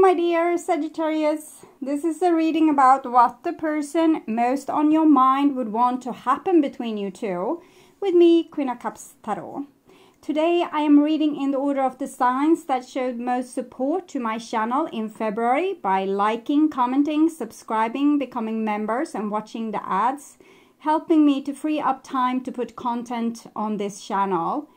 my dear Sagittarius. This is a reading about what the person most on your mind would want to happen between you two, with me, Queen of Cups Tarot. Today I am reading in the order of the signs that showed most support to my channel in February by liking, commenting, subscribing, becoming members and watching the ads, helping me to free up time to put content on this channel.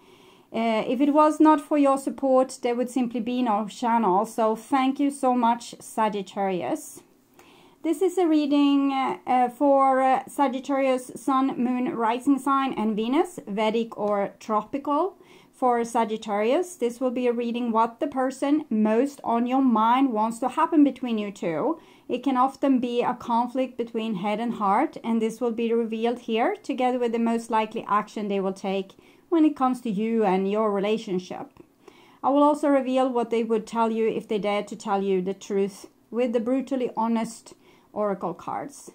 If it was not for your support, there would simply be no channel, so thank you so much, Sagittarius. This is a reading for Sagittarius, Sun, Moon, Rising sign and Venus, Vedic or Tropical. For Sagittarius, this will be a reading what the person most on your mind wants to happen between you two. It can often be a conflict between head and heart, and this will be revealed here, together with the most likely action they will take when it comes to you and your relationship. I will also reveal what they would tell you if they dared to tell you the truth with the brutally honest oracle cards.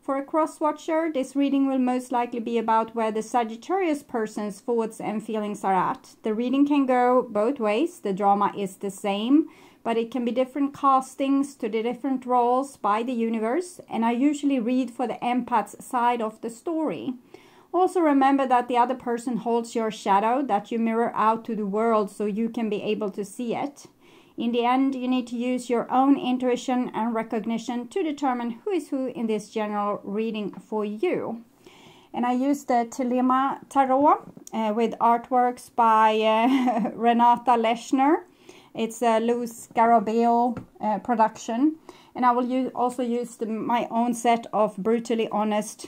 For a cross-watcher, this reading will most likely be about where the Sagittarius person's thoughts and feelings are at. The reading can go both ways. The drama is the same, but it can be different castings to the different roles by the universe, and I usually read for the empath's side of the story. Also remember that the other person holds your shadow that you mirror out to the world so you can be able to see it. In the end, you need to use your own intuition and recognition to determine who is who in this general reading for you. And I used the THELEMA tarot with artworks by Renata Leshner. It's a Luz Garabeo production. And I will also use my own set of brutally honest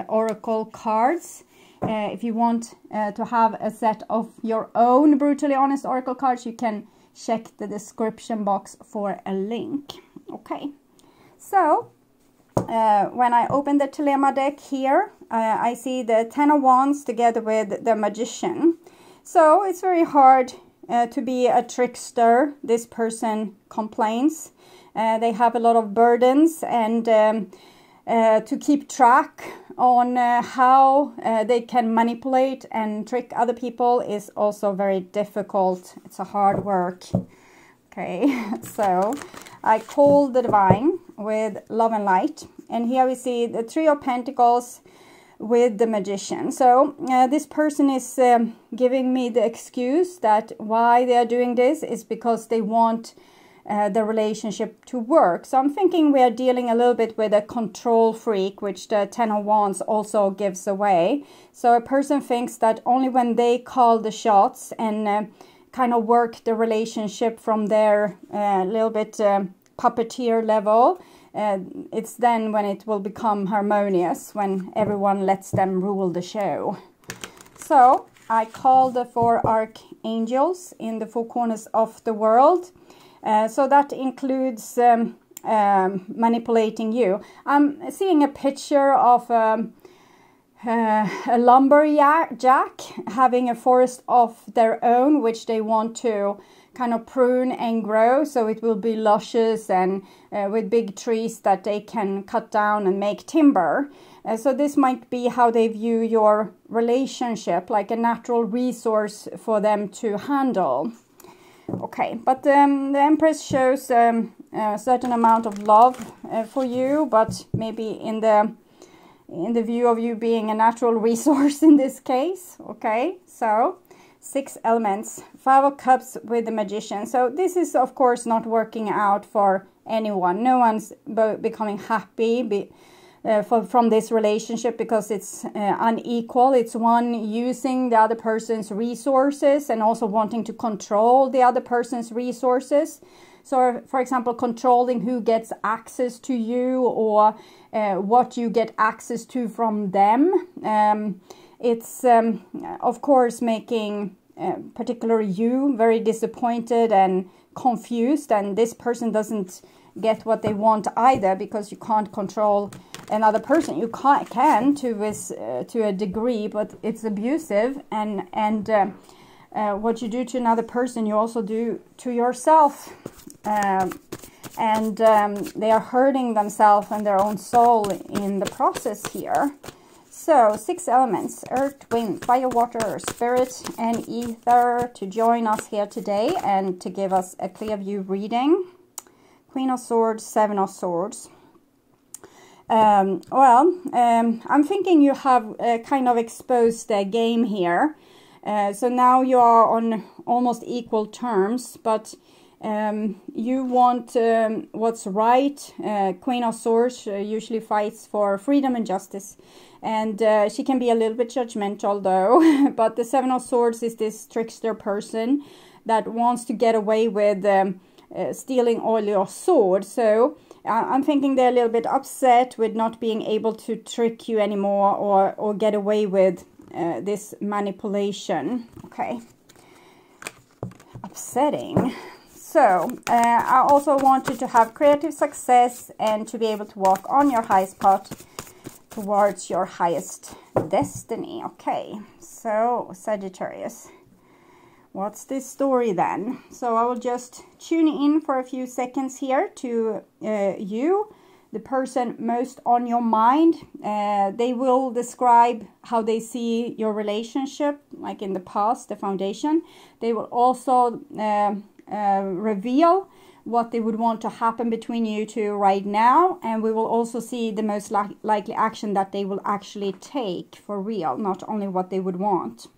oracle cards. If you want to have a set of your own brutally honest oracle cards, you can check the description box for a link. Okay, so when I open the THELEMA deck here, I see the Ten of Wands together with the Magician. So it's very hard to be a trickster, this person complains. They have a lot of burdens, and to keep track on how they can manipulate and trick other people is also very difficult. It's a hard work. Okay, so I call the Divine with Love and Light, and here we see the Three of Pentacles with the Magician. So this person is giving me the excuse that why they are doing this is because they want the relationship to work. So I'm thinking we are dealing a little bit with a control freak, which the Ten of Wands also gives away. So a person thinks that only when they call the shots and kind of work the relationship from their little bit puppeteer level, it's then when it will become harmonious, when everyone lets them rule the show. So I call the four archangels in the four corners of the world. So that includes manipulating you. I'm seeing a picture of a lumberjack having a forest of their own, which they want to kind of prune and grow, so it will be luscious and with big trees that they can cut down and make timber. So this might be how they view your relationship, like a natural resource for them to handle. Okay, but the Empress shows a certain amount of love for you, but maybe in the view of you being a natural resource in this case. Okay, so 6 elements, 5 of Cups with the Magician. So this is of course not working out for anyone. No one's becoming happy from this relationship because it's unequal. It's one using the other person's resources and also wanting to control the other person's resources. So for example, controlling who gets access to you or what you get access to from them. It's of course making particularly you very disappointed and confused, and this person doesn't get what they want either, because you can't control another person. You can to a degree, but it's abusive, and what you do to another person you also do to yourself, and they are hurting themselves and their own soul in the process here. So 6 elements, earth, wind, fire, water, spirit and ether, to join us here today and to give us a clear view reading. Queen of Swords, Seven of Swords. I'm thinking you have kind of exposed the game here. So now you are on almost equal terms, but you want what's right. Queen of Swords usually fights for freedom and justice, and she can be a little bit judgmental though. But the Seven of Swords is this trickster person that wants to get away with stealing all your swords. So I'm thinking they're a little bit upset with not being able to trick you anymore, or get away with this manipulation. Okay, upsetting. So I also want you to have creative success and to be able to walk on your highest path towards your highest destiny. Okay, so Sagittarius, what's this story then? So I will just tune in for a few seconds here to you, the person most on your mind. They will describe how they see your relationship, like in the past, the foundation. They will also reveal what they would want to happen between you two right now, and we will also see the most likely action that they will actually take for real, not only what they would want.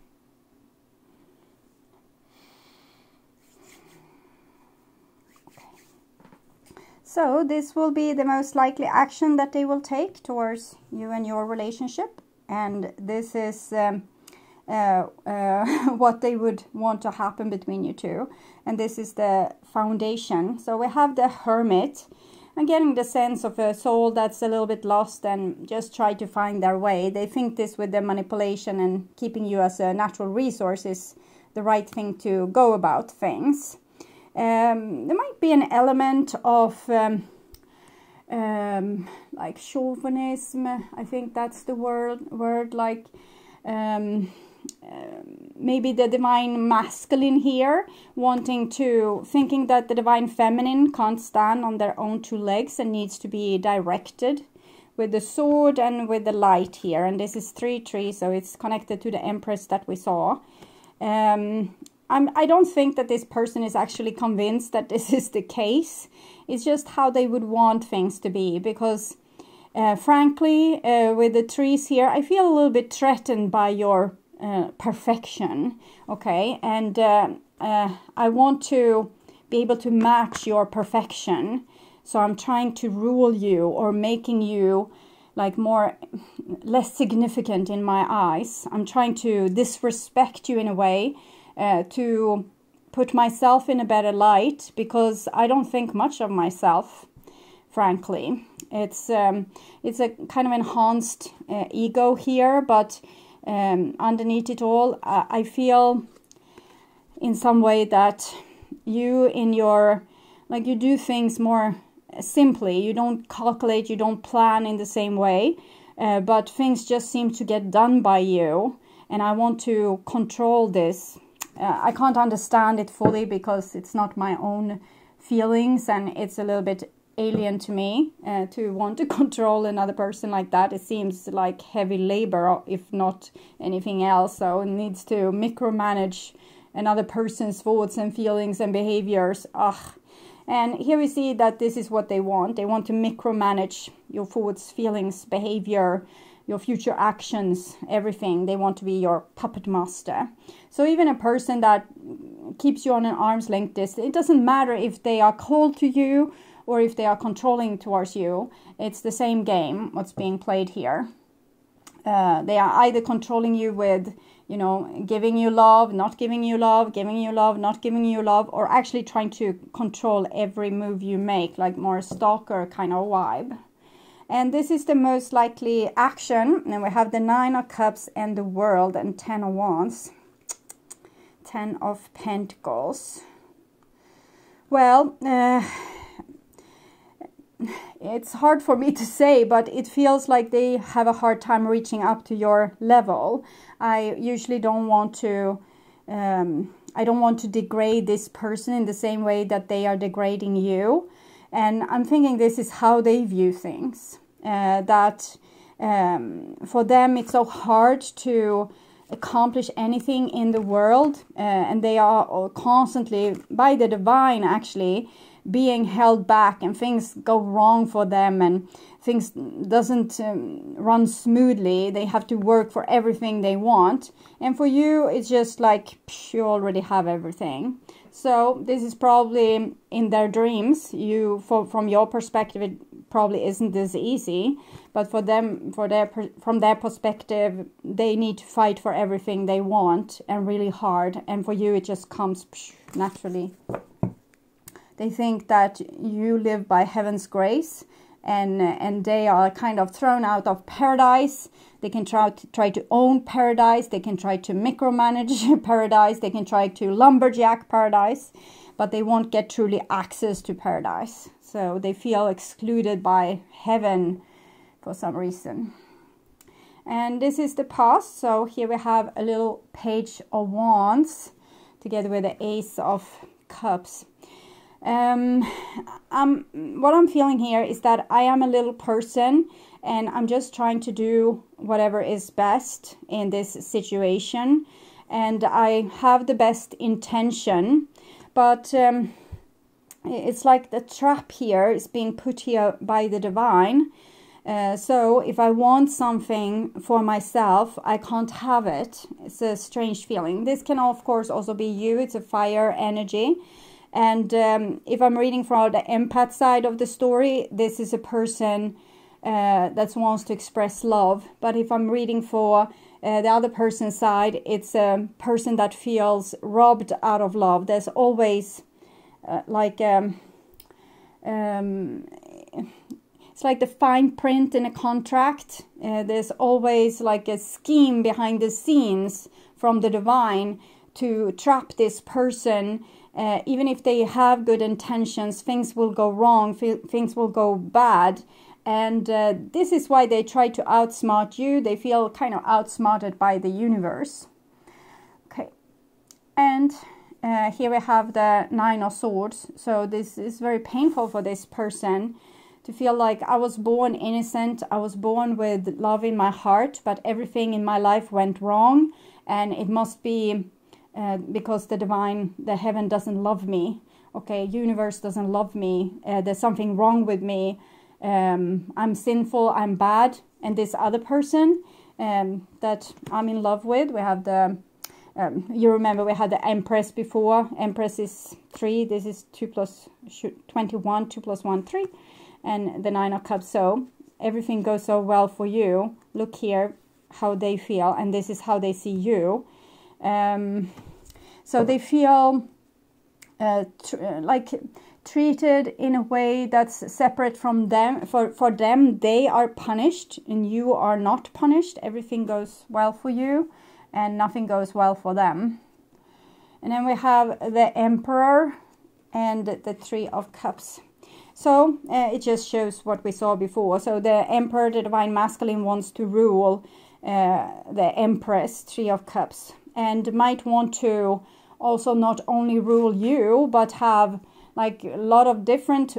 So this will be the most likely action that they will take towards you and your relationship, and this is what they would want to happen between you two, and this is the foundation. So we have the Hermit. I'm getting the sense of a soul that's a little bit lost and just try to find their way. They think this with the manipulation and keeping you as a natural resource is the right thing to go about things. There might be an element of like chauvinism. I think that's the word, like maybe the divine masculine here, thinking that the divine feminine can't stand on their own two legs and needs to be directed with the sword and with the light here. And this is 3-3, so it's connected to the Empress that we saw. I don't think that this person is actually convinced that this is the case. It's just how they would want things to be, because frankly, with the trees here, I feel a little bit threatened by your perfection, okay? And I want to be able to match your perfection, so I'm trying to rule you, or making you like less significant in my eyes. I'm trying to disrespect you in a way, to put myself in a better light, because I don't think much of myself, frankly. It's a kind of enhanced ego here, but underneath it all, I feel in some way that you you do things more simply. You don't calculate, you don't plan in the same way, but things just seem to get done by you, and I want to control this. I can't understand it fully because it's not my own feelings, and it's a little bit alien to me to want to control another person like that. It seems like heavy labor, if not anything else. So it needs to micromanage another person's thoughts and feelings and behaviors. And here we see that this is what they want. They want to micromanage your thoughts, feelings, behavior, your future actions, everything. They want to be your puppet master. So even a person that keeps you on an arm's length distance, it doesn't matter if they are cold to you or if they are controlling towards you. It's the same game what's being played here. They are either controlling you with, giving you love, not giving you love, giving you love, not giving you love, or actually trying to control every move you make, like more stalker kind of vibe. And this is the most likely action. And we have the 9 of Cups and the World and 10 of Wands. 10 of Pentacles. Well, it's hard for me to say, but it feels like they have a hard time reaching up to your level. I usually don't want to... I don't want to degrade this person in the same way that they are degrading you. And I'm thinking this is how they view things. That for them it's so hard to accomplish anything in the world. And they are constantly, by the divine actually, being held back and things go wrong for them and things doesn't run smoothly. They have to work for everything they want. And for you, it's just like you already have everything. So this is probably in their dreams. From your perspective, it probably isn't this easy. But for them, from their perspective, they need to fight for everything they want and really hard. And for you, it just comes naturally. They think that you live by heaven's grace, and they are kind of thrown out of paradise. They can try to own paradise. They can try to micromanage paradise. They can try to lumberjack paradise, but they won't get truly access to paradise. So they feel excluded by heaven for some reason. And this is the past. So here we have a little Page of Wands together with the Ace of Cups. What I'm feeling here is that I am a little person and I'm just trying to do whatever is best in this situation, and I have the best intention, but it's like the trap here is being put here by the divine. So if I want something for myself, I can't have it. It's a strange feeling. This can of course also be you. It's a fire energy. And if I'm reading from the empath side of the story, this is a person that wants to express love. But if I'm reading for the other person's side, it's a person that feels robbed out of love. There's always it's like the fine print in a contract. There's always like a scheme behind the scenes from the divine to trap this person. Even if they have good intentions, things will go wrong, things will go bad. And this is why they try to outsmart you. They feel kind of outsmarted by the universe. Okay. And here we have the Nine of Swords. So this is very painful for this person to feel like I was born innocent. I was born with love in my heart, but everything in my life went wrong. And it must be because the heaven doesn't love me. Okay, universe doesn't love me. There's something wrong with me. I'm sinful, I'm bad. And this other person that I'm in love with, we have the, you remember we had the Empress before. Empress is 3, this is 2 plus 21, 2 plus 1, 3. And the Nine of Cups, so everything goes so well for you. Look here how they feel, and this is how they see you. So they feel like treated in a way that's separate from them. For them, they are punished and you are not punished. Everything goes well for you and nothing goes well for them. And then we have the Emperor and the Three of Cups. So it just shows what we saw before. So the Emperor, the Divine Masculine, wants to rule the Empress, Three of Cups, and might want to also not only rule you, but have like a lot of different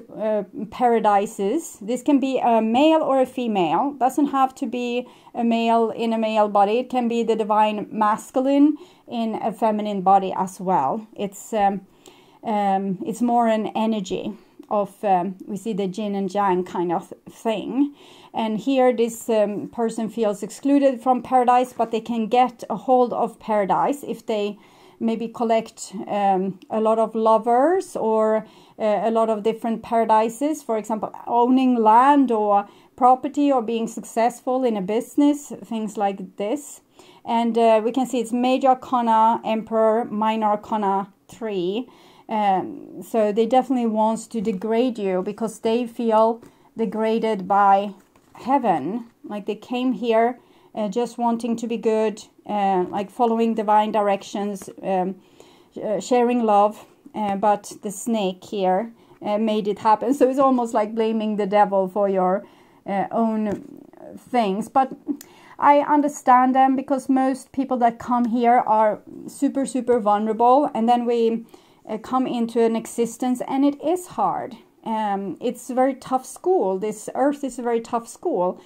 paradises. This can be a male or a female. Doesn't have to be a male in a male body. It can be the Divine Masculine in a feminine body as well. It's more an energy of, we see the yin and yang kind of thing. And here this person feels excluded from paradise, but they can get a hold of paradise if they maybe collect a lot of lovers or a lot of different paradises. For example, owning land or property or being successful in a business, things like this. And we can see it's Major Arcana, Emperor, Minor Arcana 3. So they definitely want to degrade you because they feel degraded by heaven. Like they came here just wanting to be good, like following divine directions, sharing love, but the snake here made it happen. So it's almost like blaming the devil for your own things. But I understand them, because most people that come here are super, super vulnerable, and then we come into an existence and it is hard. It's a very tough school. This earth is a very tough school.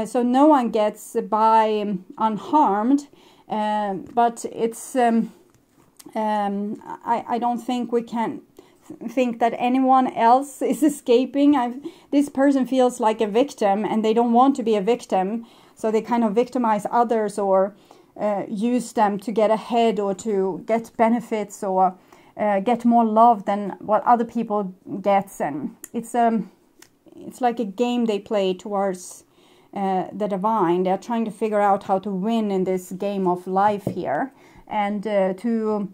So no one gets by unharmed. But it's I don't think we can think that anyone else is escaping. This person feels like a victim, and they don't want to be a victim, so they kind of victimize others, or use them to get ahead, or to get benefits, or get more love than what other people get. And it's like a game they play towards the divine. They're trying to figure out how to win in this game of life here, and to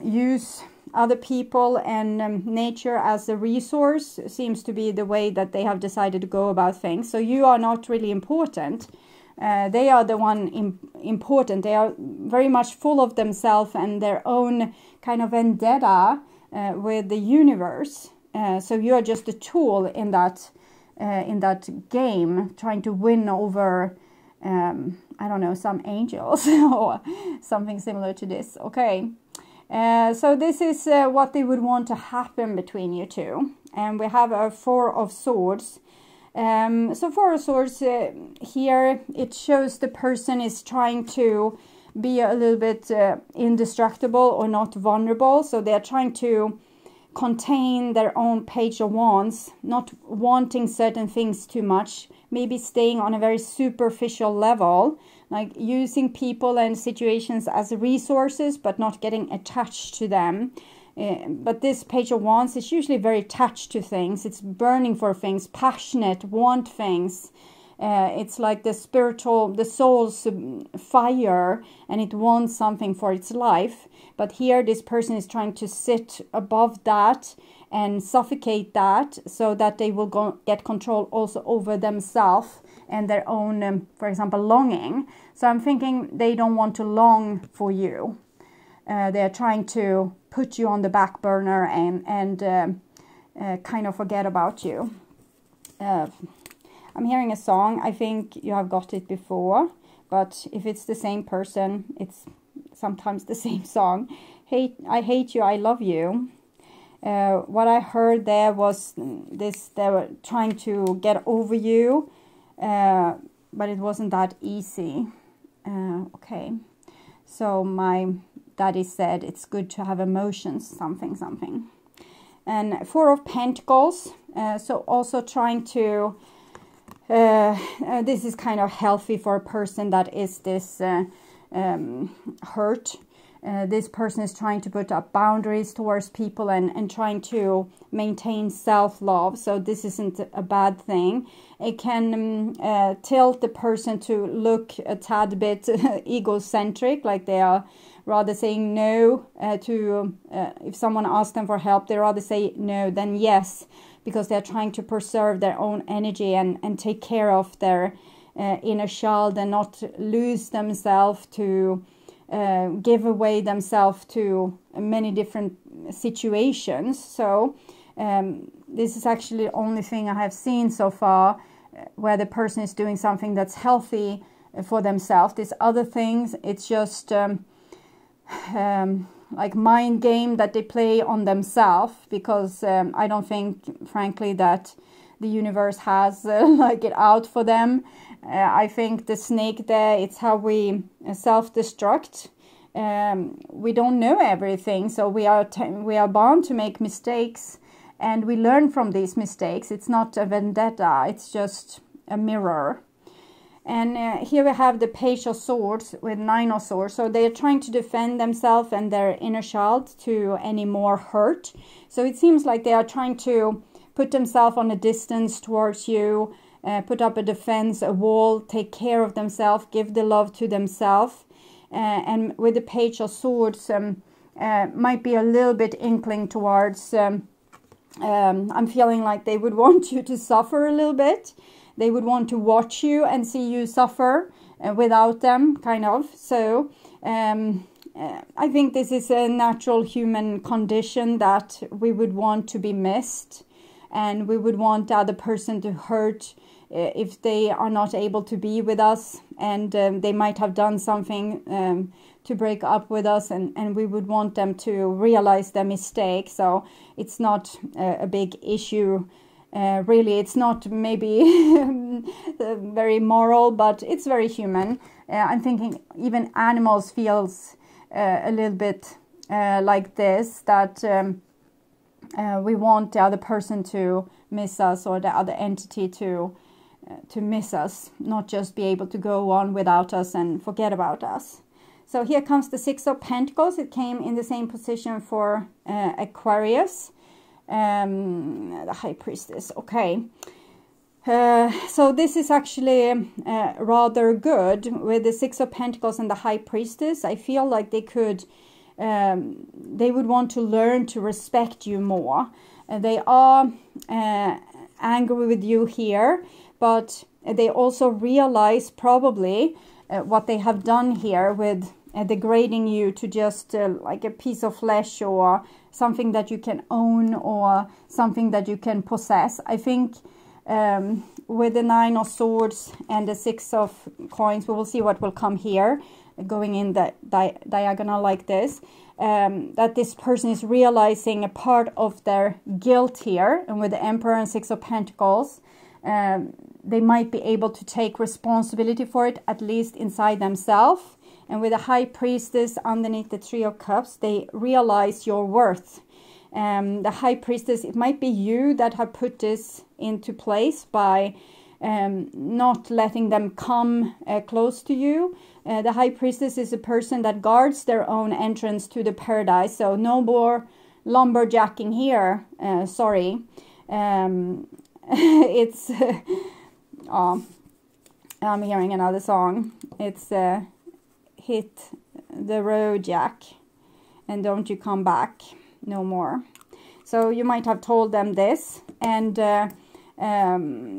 use other people and nature as a resource seems to be the way that they have decided to go about things. So you are not really important. They are the one important. They are very much full of themselves and their own kind of vendetta with the universe. So you are just a tool in that game, trying to win over, I don't know, some angels or something similar to this. Okay. So this is what they would want to happen between you two. And we have a Four of Swords. So Four of Swords, here it shows the person is trying to be a little bit indestructible or not vulnerable. So they're trying to contain their own Page of Wands, not wanting certain things too much, maybe staying on a very superficial level, like using people and situations as resources, but not getting attached to them. But this Page of Wands is usually very attached to things. It's burning for things, passionate, want things. It's like the soul's fire, and it wants something for its life. But here this person is trying to sit above that and suffocate that, so that they will get control also over themselves and their own, for example, longing. So I'm thinking they don't want to long for you. They're trying to put you on the back burner and kind of forget about you. I'm hearing a song. I think you have got it before, but if it's the same person, it's sometimes the same song. I hate you, I love you. What I heard there was this: they were trying to get over you, but it wasn't that easy. Okay, so my daddy said it's good to have emotions, something. And Four of Pentacles, so also trying to, this is kind of healthy for a person that is this hurt. This person is trying to put up boundaries towards people and trying to maintain self-love. So this isn't a bad thing. It can tilt the person to look a tad bit egocentric, like they are rather saying no to, if someone asks them for help, they rather say no than yes, because they're trying to preserve their own energy and take care of their inner child and not lose themselves to give away themselves to many different situations. So this is actually the only thing I have seen so far where the person is doing something that's healthy for themselves. These other things, it's just like mind game that they play on themselves, because I don't think, frankly, that the universe has like it out for them. I think the snake there, it's how we self-destruct. We don't know everything, so we are bound to make mistakes, and we learn from these mistakes. It's not a vendetta, it's just a mirror. And here we have the Page of Swords with Nine of Swords. So they are trying to defend themselves and their inner child to any more hurt. So it seems like they are trying to put themselves on a distance towards you, put up a defense, a wall, take care of themselves, give the love to themselves. And with the Page of Swords, might be a little bit inkling towards, I'm feeling like they would want you to suffer a little bit. They would want to watch you and see you suffer without them, kind of. So I think this is a natural human condition, that we would want to be missed, and we would want the other person to hurt if they are not able to be with us, and they might have done something to break up with us, and we would want them to realize their mistake. So it's not a big issue. Really, it's not maybe very moral, but it's very human. I'm thinking even animals feels a little bit like this, that we want the other person to miss us, or the other entity to miss us, not just be able to go on without us and forget about us. So here comes the Six of Pentacles. It came in the same position for Aquarius, the High Priestess. Okay. So this is actually rather good with the Six of Pentacles and the High Priestess. I feel like they could, they would want to learn to respect you more. They are angry with you here, but they also realize probably what they have done here with degrading you to just like a piece of flesh, or something that you can own, or something that you can possess. I think with the Nine of Swords and the Six of Coins, we will see what will come here, going in the diagonal like this, that this person is realizing a part of their guilt here. And with the Emperor and Six of Pentacles, they might be able to take responsibility for it, at least inside themselves. And with the High Priestess underneath the Three of Cups, they realize your worth. The High Priestess, it might be you that have put this into place by not letting them come close to you. The High Priestess is a person that guards their own entrance to the paradise. So no more lumberjacking here. Sorry. It's... I'm hearing another song. It's hit the road, Jack, and don't you come back no more. So you might have told them this, and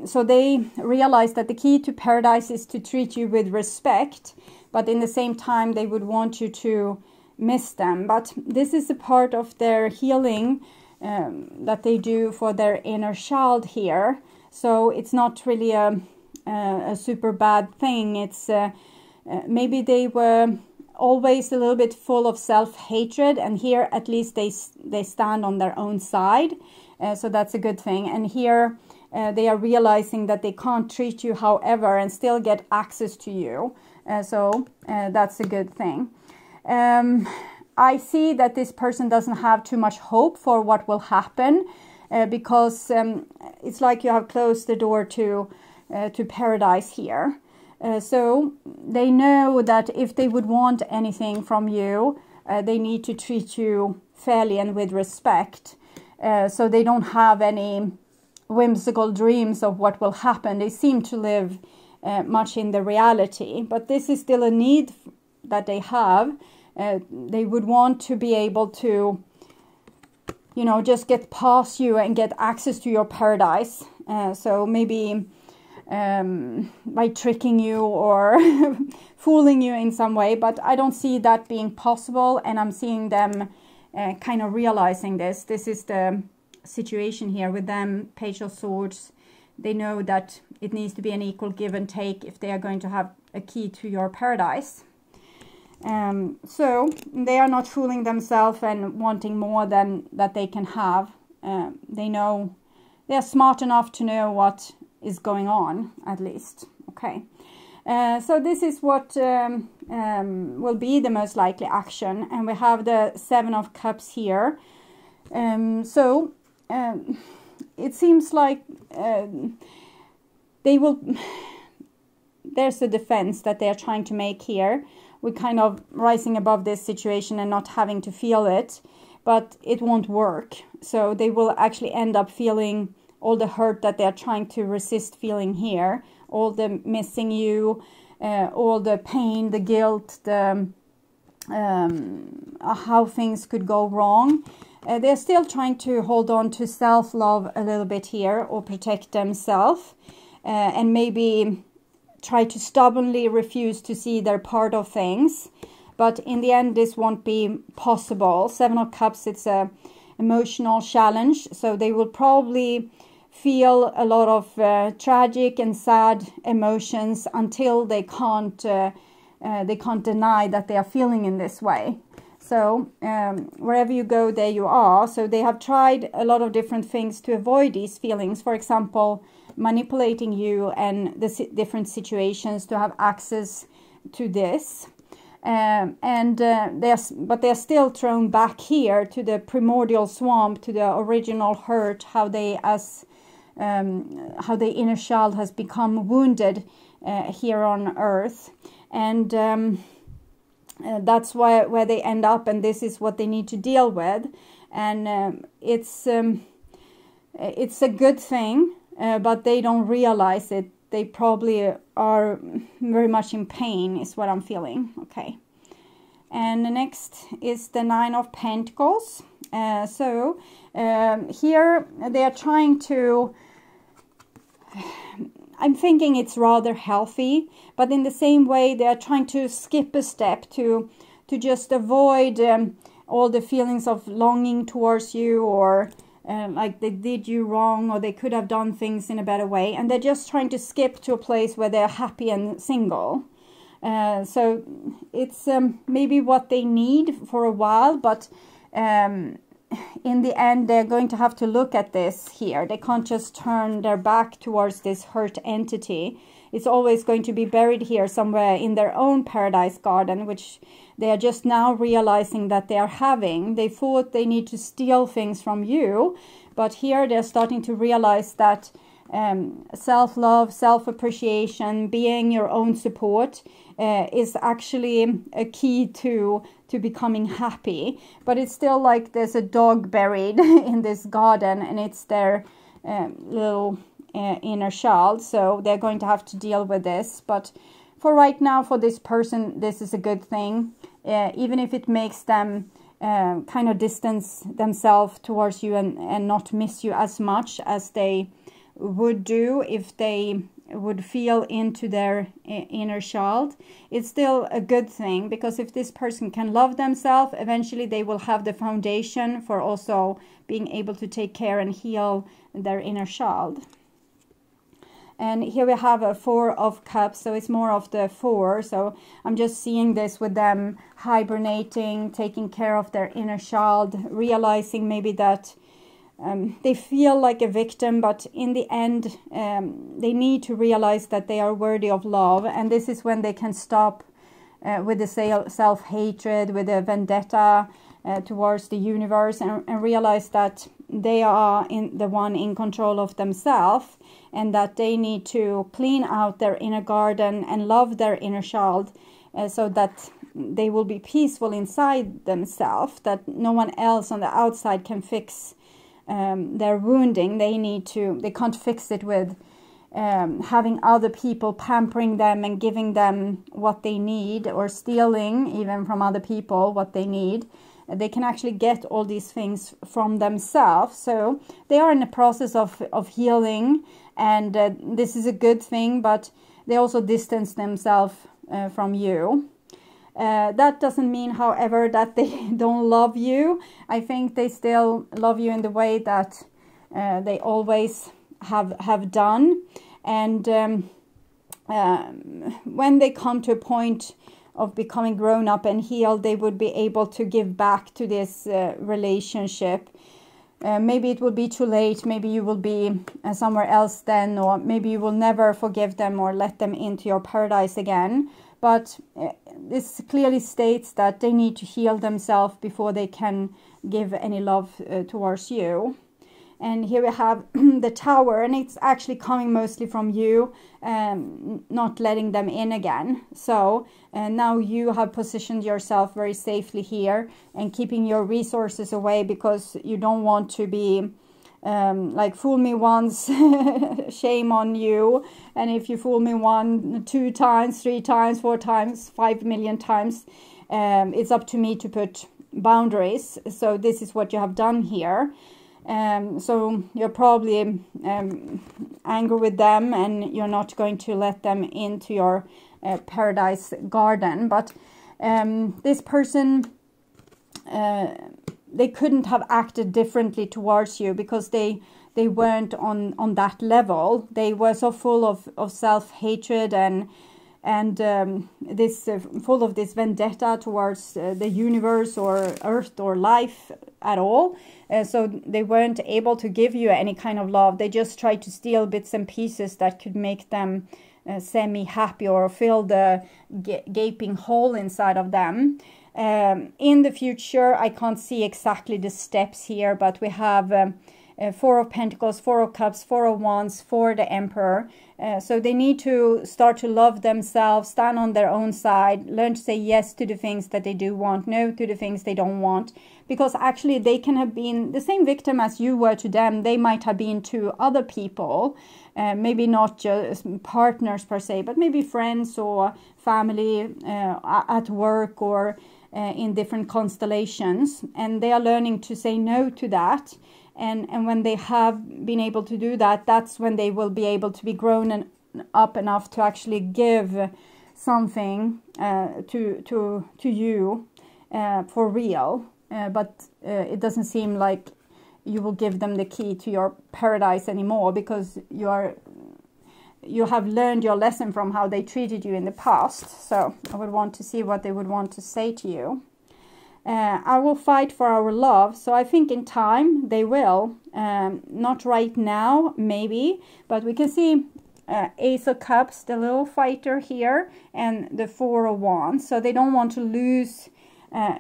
so they realize that the key to paradise is to treat you with respect, but in the same time they would want you to miss them. But this is a part of their healing that they do for their inner child here. So it's not really a super bad thing. It's maybe they were always a little bit full of self-hatred, and here at least they stand on their own side, so that's a good thing. And here they are realizing that they can't treat you however and still get access to you, so that's a good thing. I see that this person doesn't have too much hope for what will happen, because it's like you have closed the door to paradise here. So they know that if they would want anything from you, they need to treat you fairly and with respect. So they don't have any whimsical dreams of what will happen. They seem to live much in the reality. But this is still a need that they have. They would want to be able to, you know, just get past you and get access to your paradise. So maybe by tricking you or fooling you in some way, but I don't see that being possible, and I'm seeing them kind of realizing this. This is the situation here with them. Page of Swords. They know that it needs to be an equal give and take if they are going to have a key to your paradise. So they are not fooling themselves and wanting more than that they can have. They know, they are smart enough to know what is going on, at least. Okay, so this is what will be the most likely action, and we have the Seven of Cups here. So it seems like they will, there's a defense that they are trying to make here. We're kind of rising above this situation and not having to feel it, but it won't work. So they will actually end up feeling all the hurt that they're trying to resist feeling here, all the missing you, all the pain, the guilt, the how things could go wrong. They're still trying to hold on to self-love a little bit here, or protect themselves, and maybe try to stubbornly refuse to see their part of things. But in the end, this won't be possible. Seven of Cups, it's a emotional challenge, so they will probably feel a lot of tragic and sad emotions until they can't deny that they are feeling in this way. So wherever you go, there you are. So they have tried a lot of different things to avoid these feelings. For example, manipulating you and the different situations to have access to this. they're still thrown back here to the primordial swamp, to the original hurt, how the inner child has become wounded here on earth, and that's where they end up, and this is what they need to deal with. And it's a good thing, but they don't realize it. They probably are very much in pain, is what I'm feeling. Okay. And the next is the Nine of Pentacles. So here they are trying to, I'm thinking it's rather healthy, but in the same way they are trying to skip a step to just avoid all the feelings of longing towards you, or like they did you wrong, or they could have done things in a better way, and they're just trying to skip to a place where they're happy and single. So it's maybe what they need for a while, but in the end they're going to have to look at this here. They can't just turn their back towards this hurt entity. It's always going to be buried here somewhere in their own paradise garden, which they are just now realizing that they are having. They thought they need to steal things from you, but here they're starting to realize that self-love, self-appreciation, being your own support is actually a key to becoming happy. But it's still like there's a dog buried in this garden, and it's their little inner child, so they're going to have to deal with this. But for right now, for this person, this is a good thing, even if it makes them kind of distance themselves towards you and not miss you as much as they would do if they would feel into their inner child. It's still a good thing, because if this person can love themselves, eventually they will have the foundation for also being able to take care and heal their inner child. And here we have a Four of Cups, so it's more of the four. So I'm just seeing this with them hibernating, taking care of their inner child, realizing maybe that they feel like a victim, but in the end they need to realize that they are worthy of love. And this is when they can stop with the self-hatred, with the vendetta towards the universe, and realize that they are the one in control of themselves, and that they need to clean out their inner garden and love their inner child, so that they will be peaceful inside themselves, that no one else on the outside can fix their wounding. They can't fix it with having other people pampering them and giving them what they need, or stealing even from other people what they need. They can actually get all these things from themselves. So they are in the process of healing, and this is a good thing, but they also distance themselves from you. That doesn't mean, however, that they don't love you. I think they still love you in the way that they always have done. And when they come to a point of becoming grown up and healed, they would be able to give back to this relationship. Maybe it will be too late. Maybe you will be somewhere else then, or maybe you will never forgive them or let them into your paradise again. But this clearly states that they need to heal themselves before they can give any love towards you. And here we have the Tower, and it's actually coming mostly from you, not letting them in again. So now you have positioned yourself very safely here and keeping your resources away, because you don't want to be like, fool me once, shame on you. And if you fool me 1, 2 times, 3 times, 4 times, 5 million times, it's up to me to put boundaries. So this is what you have done here. So you're probably angry with them, and you're not going to let them into your paradise garden. But this person, they couldn't have acted differently towards you, because they weren't on that level. They were so full of self-hatred and this full of this vendetta towards the universe or earth or life at all. So they weren't able to give you any kind of love. They just tried to steal bits and pieces that could make them semi-happy or fill the gaping hole inside of them. In the future, I can't see exactly the steps here, but we have Four of Pentacles, Four of Cups, Four of Wands for the Emperor. So they need to start to love themselves, stand on their own side, learn to say yes to the things that they do want, no to the things they don't want. Because actually they can have been the same victim as you were to them. They might have been to other people, maybe not just partners per se, but maybe friends or family at work or in different constellations. And they are learning to say no to that. And when they have been able to do that, that's when they will be able to be grown up enough to actually give something to you for real. But it doesn't seem like you will give them the key to your paradise anymore, because you have learned your lesson from how they treated you in the past. So I would want to see what they would want to say to you. I will fight for our love. So I think in time they will. Not right now, maybe. But we can see Ace of Cups, the little fighter here, and the Four of Wands. So they don't want to lose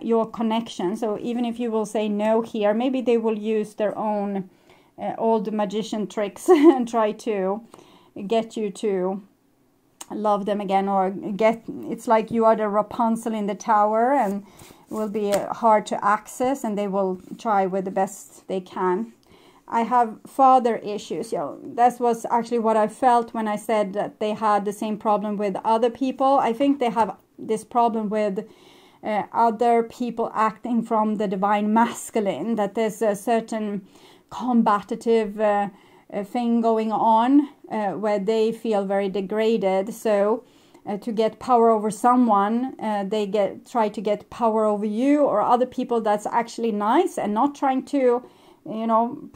your connection. So even if you will say no here, maybe they will use their own old magician tricks and try to get you to love them again, or it's like you are the Rapunzel in the tower and will be hard to access, and they will try with the best they can. I have father issues. That was actually what I felt when I said that they had the same problem with other people. I think they have this problem with other people acting from the divine masculine, that there's a certain combative thing going on where they feel very degraded. So to get power over someone, they try to get power over you or other people that's actually nice, and not trying to,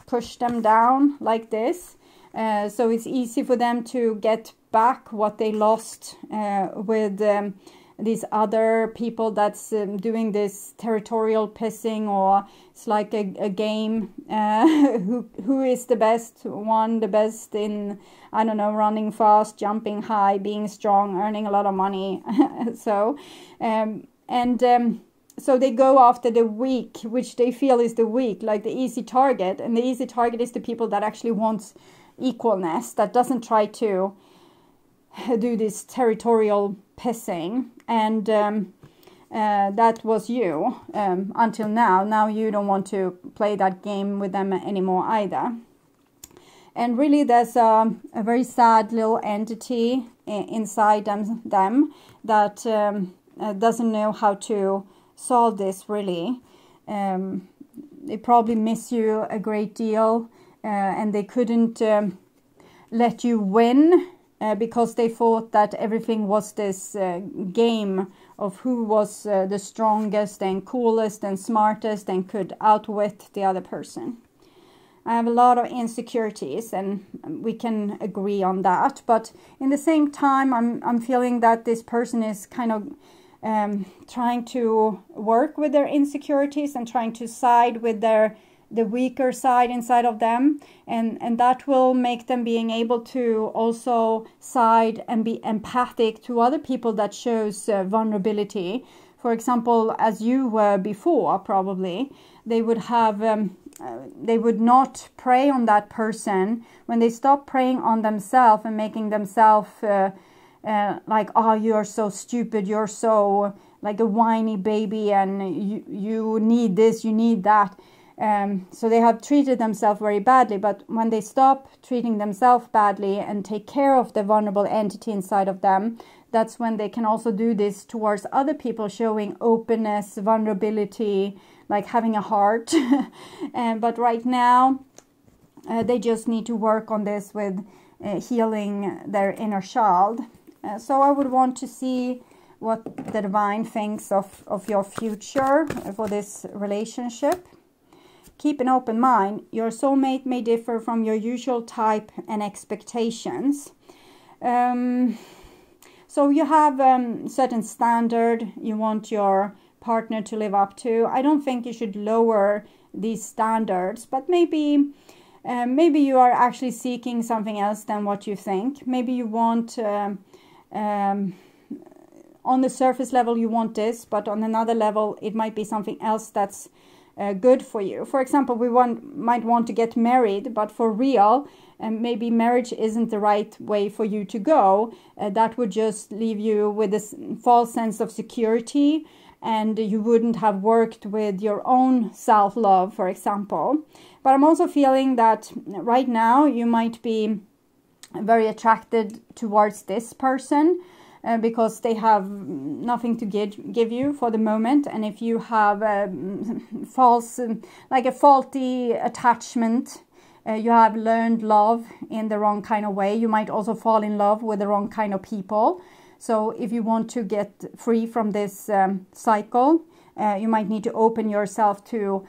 push them down like this. So it's easy for them to get back what they lost with these other people that's doing this territorial pissing, or it's like a game. Who is the best one, the best in, I don't know, running fast, jumping high, being strong, earning a lot of money. So so they go after the weak, which they feel is the weak, like the easy target. And the easy target is the people that actually wants equalness, that doesn't try to do this territorial pissing. And that was you until now. Now you don't want to play that game with them anymore either. And really there's a very sad little entity inside them that doesn't know how to solve this really. They probably miss you a great deal, and they couldn't let you win because they thought that everything was this game of who was the strongest and coolest and smartest and could outwit the other person. I have a lot of insecurities, and we can agree on that. But in the same time, I'm feeling that this person is kind of trying to work with their insecurities and trying to side with the weaker side inside of them, and that will make them being able to also side and be empathic to other people that shows vulnerability. For example, as you were before, probably they would have they would not prey on that person. When they stop preying on themselves and making themselves like, oh, you're so stupid, you're so like a whiny baby, and you need this, you need that. So they have treated themselves very badly. But when they stop treating themselves badly and take care of the vulnerable entity inside of them, that's when they can also do this towards other people, showing openness, vulnerability, like having a heart. But right now, they just need to work on this with healing their inner child. So I would want to see what the divine thinks of your future for this relationship. Keep an open mind. Your soulmate may differ from your usual type and expectations. So you have certain standard you want your partner to live up to. I don't think you should lower these standards, but maybe maybe you are actually seeking something else than what you think. Maybe you want, on the surface level you want this, but on another level it might be something else that's good for you. For example, we might want to get married, but for real, maybe marriage isn't the right way for you to go. That would just leave you with this false sense of security, and you wouldn't have worked with your own self-love, for example. But I'm also feeling that right now you might be very attracted towards this person, because they have nothing to give you for the moment. And if you have a faulty attachment, you have learned love in the wrong kind of way. You might also fall in love with the wrong kind of people. So if you want to get free from this cycle, you might need to open yourself to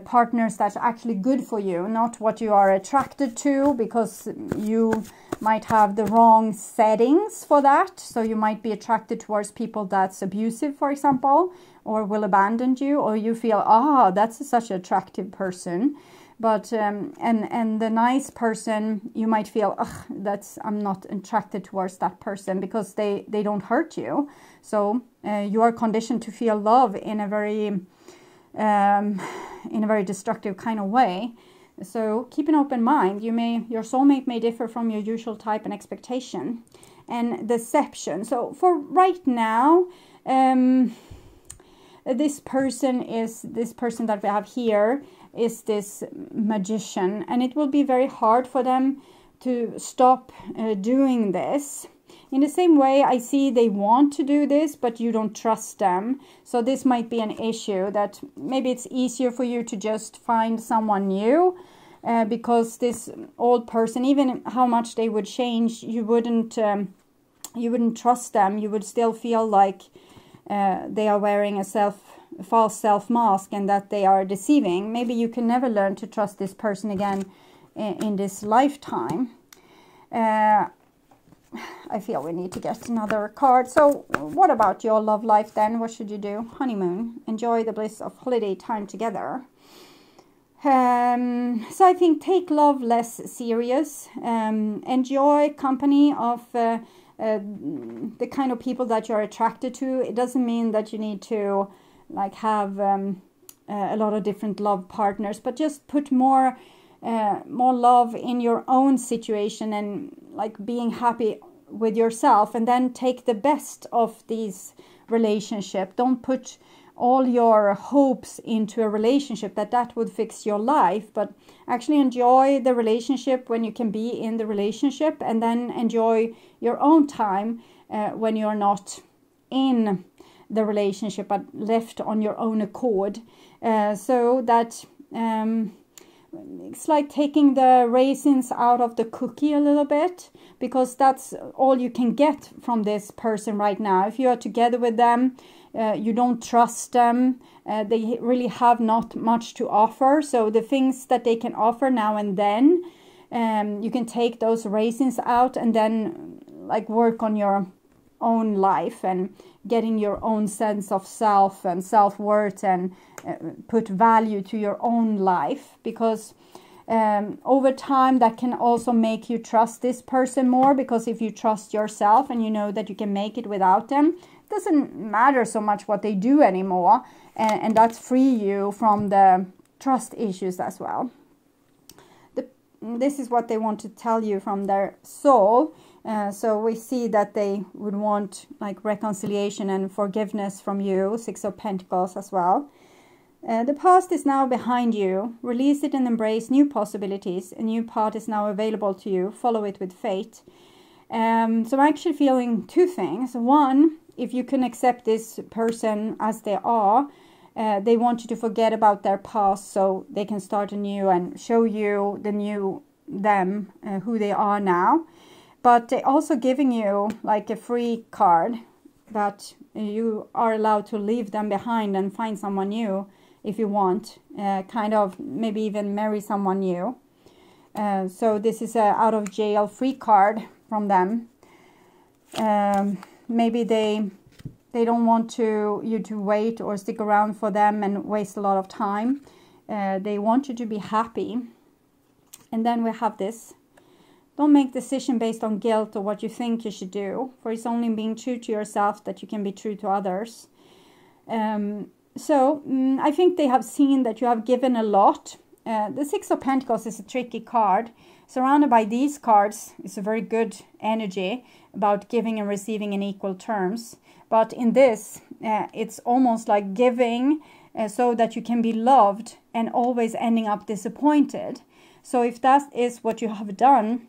partners that's actually good for you, not what you are attracted to, because you might have the wrong settings for that. So you might be attracted towards people that's abusive, for example, or will abandon you, or you feel, that's such an attractive person. But and the nice person, you might feel, I'm not attracted towards that person because they don't hurt you. So you are conditioned to feel love in a very destructive kind of way. So keep an open mind. Your soulmate may differ from your usual type and expectation. And deception. So for right now, this person that we have here is this magician, and it will be very hard for them to stop doing this. In the same way, I see they want to do this, but you don't trust them. So this might be an issue, that maybe it's easier for you to just find someone new, because this old person, even how much they would change, you wouldn't trust them. You would still feel like they are wearing a false self mask and that they are deceiving. Maybe you can never learn to trust this person again in this lifetime. I feel we need to get another card. So what about your love life then? What should you do? Honeymoon. Enjoy the bliss of holiday time together. So I think take love less serious. Enjoy company of the kind of people that you're attracted to. It doesn't mean that you need to have a lot of different love partners, but just put more love in your own situation and being happy with yourself, and then take the best of these relationships. Don't put all your hopes into a relationship that would fix your life, but actually enjoy the relationship when you can be in the relationship, and then enjoy your own time when you're not in the relationship but left on your own accord. So that it's like taking the raisins out of the cookie a little bit, because that's all you can get from this person right now. If you are together with them, you don't trust them. They really have not much to offer. So the things that they can offer now and then, you can take those raisins out and then work on your own life and getting your own sense of self and self-worth, and put value to your own life, because over time that can also make you trust this person more, because if you trust yourself and you know that you can make it without them, it doesn't matter so much what they do anymore, and that's free you from the trust issues as well. This is what they want to tell you from their soul. So we see that they would want reconciliation and forgiveness from you. 6 of Pentacles as well. The past is now behind you. Release it and embrace new possibilities. A new path is now available to you. Follow it with faith. So I'm actually feeling two things. One, if you can accept this person as they are, they want you to forget about their past so they can start anew and show you the new them, who they are now. But they're also giving you a free card that you are allowed to leave them behind and find someone new if you want. Kind of maybe even marry someone new. So this is a out of jail free card from them. Maybe they don't want you to wait or stick around for them and waste a lot of time. They want you to be happy. And then we have this. Don't make decision based on guilt or what you think you should do, for it's only being true to yourself that you can be true to others. I think they have seen that you have given a lot. The Six of Pentacles is a tricky card. Surrounded by these cards is a very good energy about giving and receiving in equal terms. But in this, it's almost like giving so that you can be loved and always ending up disappointed. So if that is what you have done,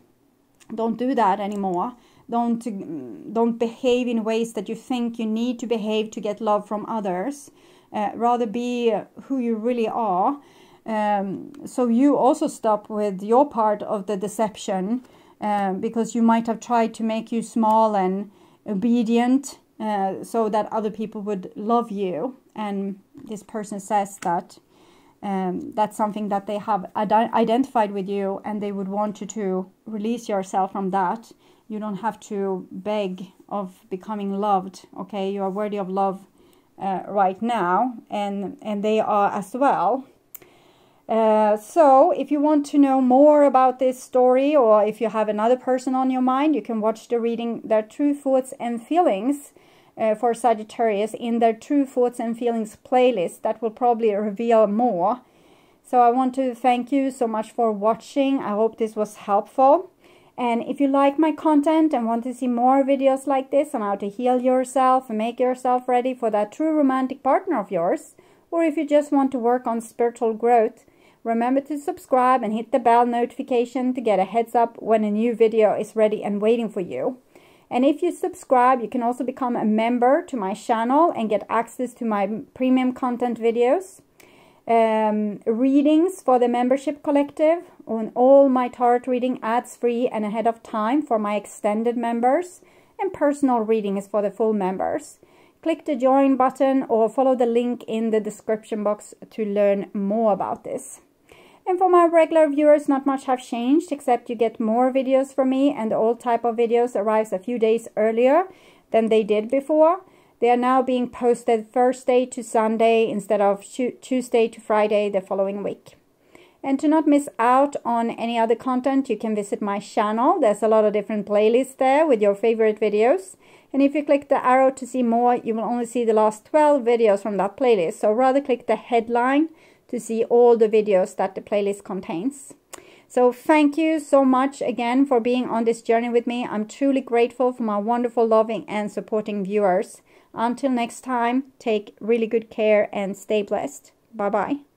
don't do that anymore. Don't behave in ways that you think you need to behave to get love from others. Rather be who you really are. So you also stop with your part of the deception, because you might have tried to make you small and obedient so that other people would love you. And this person says that that's something that they have identified with you, and they would want you to release yourself from that. You don't have to beg of becoming loved, okay? You are worthy of love right now, and they are as well. So if you want to know more about this story, or if you have another person on your mind, you can watch the reading Their True Thoughts and Feelings for Sagittarius in their True Thoughts and Feelings playlist. That will probably reveal more. So I want to thank you so much for watching. I hope this was helpful. And if you like my content and want to see more videos like this on how to heal yourself and make yourself ready for that true romantic partner of yours, or if you just want to work on spiritual growth, remember to subscribe and hit the bell notification to get a heads up when a new video is ready and waiting for you. And if you subscribe, you can also become a member to my channel and get access to my premium content videos. Readings for the membership collective on all my tarot reading ads free and ahead of time for my extended members, and personal readings for the full members. Click the join button or follow the link in the description box to learn more about this. And for my regular viewers, not much have changed, except you get more videos from me, and all type of videos arrives a few days earlier than they did before. They are now being posted Thursday to Sunday instead of Tuesday to Friday the following week. And to not miss out on any other content, you can visit my channel. There's a lot of different playlists there with your favorite videos. And if you click the arrow to see more, you will only see the last 12 videos from that playlist. So rather click the headline to see all the videos that the playlist contains. So thank you so much again for being on this journey with me. I'm truly grateful for my wonderful, loving and supporting viewers. Until next time, take really good care and stay blessed. Bye-bye.